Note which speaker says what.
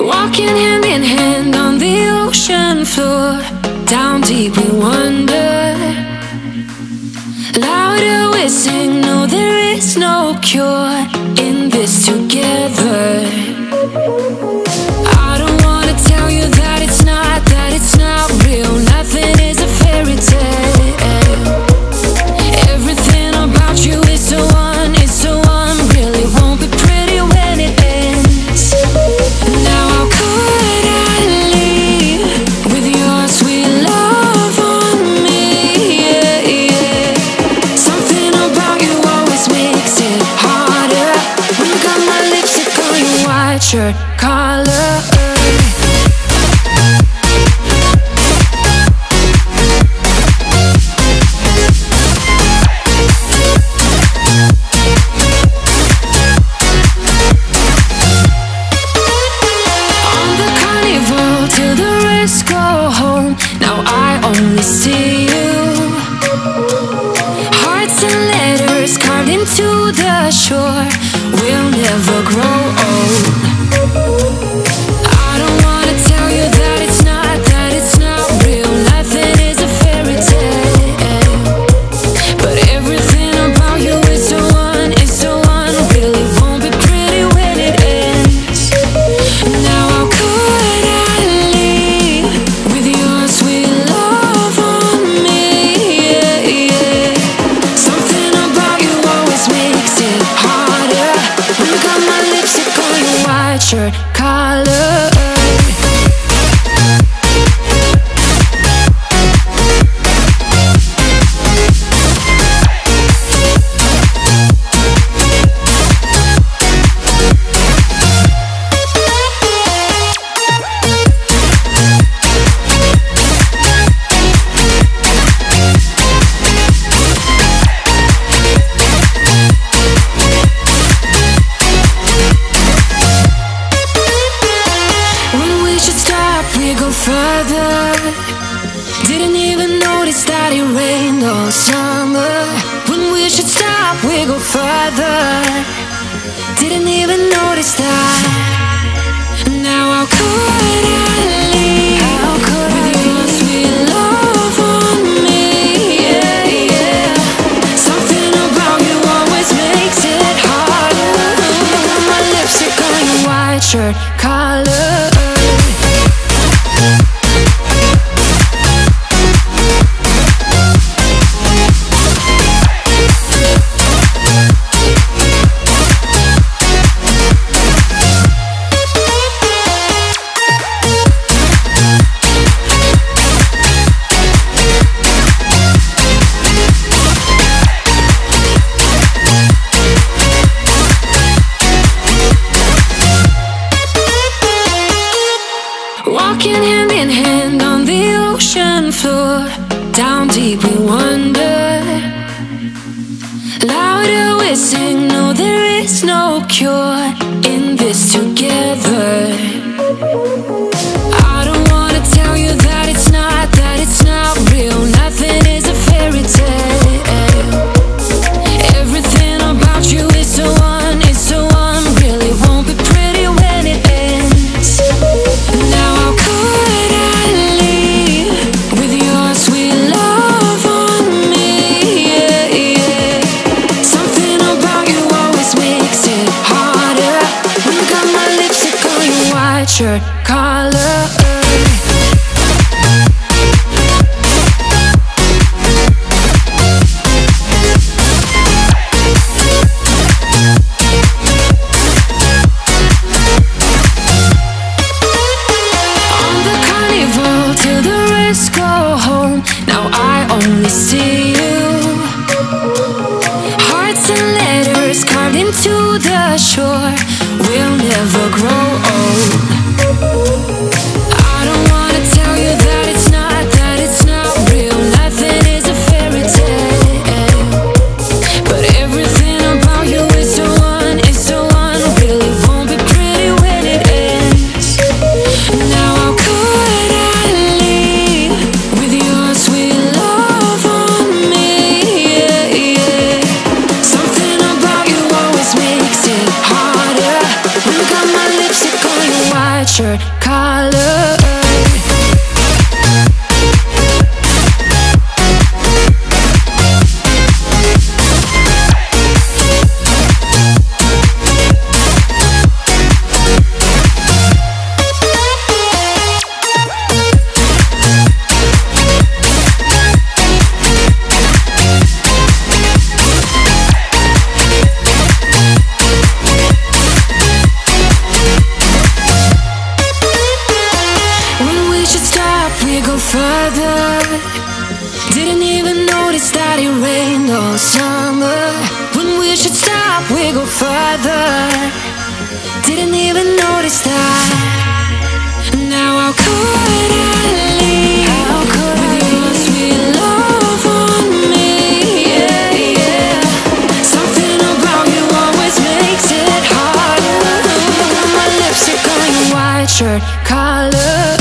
Speaker 1: Walking hand in hand on the ocean floor, down deep we wander. Louder we sing, no there is no cure in this together. I don't wanna tell you that it's not real. Nothing is a fairy tale. Everything about you is so unreal. It won't be pretty when it ends. Now how could I leave with your sweet love on me? Yeah, yeah. Something about you always makes it harder. When you got my lipstick on your white shirt collar. Only see you. Hearts and letters carved into the shore. We'll never grow old. I don't wanna tell you that it's not real. Nothing is a fairy tale. But everything about you is so unreal. It won't be pretty when it ends. Now how could I leave with your sweet love on me? Yeah, yeah. Something about you always makes it harder. When you got my lipstick on your white shirt collar. Further, didn't even notice that it rained all summer. When we should stop, we go further. Didn't even notice that. Now how could I leave with your sweet love on me? Yeah, yeah. Something about you always makes it harder. Got my lipstick on your white shirt collar. Walking hand in hand on the ocean floor, down deep we wander. Louder we sing, no there is no cure in this together. I don't wanna tell you that it's not real. Nothing is a fairy tale. Everything about you is so unreal. It won't be pretty when it ends. Now how could I leave with your sweet love on me? Yeah, yeah. Something about you always makes it harder. When you got my lipstick on your white shirt collar. Till the rest go home. Now I only see you. Hearts and letters carved into the shore. We'll never grow old. I don't want shirt collar. Further, didn't even notice that it rained all summer. When we should stop, we go further. Didn't even notice that. Now how could I leave? How could with your sweet love on me? Yeah, yeah. Something about you always makes it harder. My lipstick on your white shirt collar.